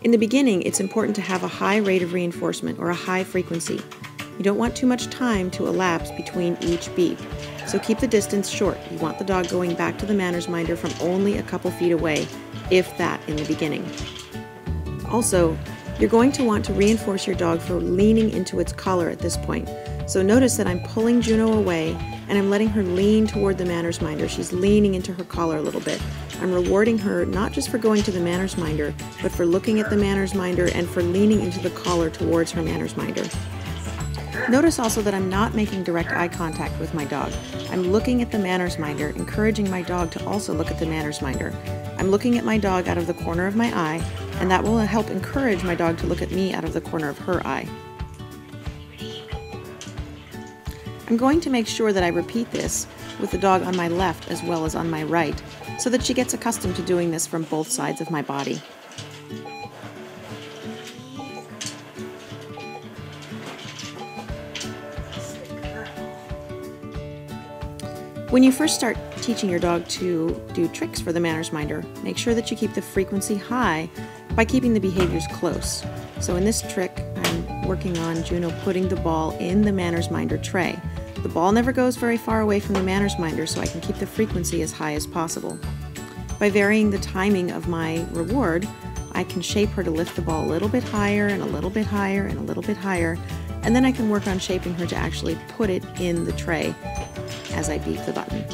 In the beginning, it's important to have a high rate of reinforcement or a high frequency. You don't want too much time to elapse between each beep, so keep the distance short. You want the dog going back to the manners minder from only a couple feet away, if that, in the beginning. Also, you're going to want to reinforce your dog for leaning into its collar at this point. So notice that I'm pulling Juno away and I'm letting her lean toward the manners minder. She's leaning into her collar a little bit. I'm rewarding her not just for going to the manners minder, but for looking at the manners minder and for leaning into the collar towards her manners minder. Notice also that I'm not making direct eye contact with my dog. I'm looking at the manners minder, encouraging my dog to also look at the manners minder. I'm looking at my dog out of the corner of my eye, and that will help encourage my dog to look at me out of the corner of her eye. I'm going to make sure that I repeat this with the dog on my left as well as on my right, so that she gets accustomed to doing this from both sides of my body. When you first start teaching your dog to do tricks for the manners minder, make sure that you keep the frequency high by keeping the behaviors close. So in this trick, I'm working on Juno putting the ball in the manners minder tray. The ball never goes very far away from the manners minder, so I can keep the frequency as high as possible. By varying the timing of my reward, I can shape her to lift the ball a little bit higher and a little bit higher and a little bit higher, and then I can work on shaping her to actually put it in the tray as I beep the button.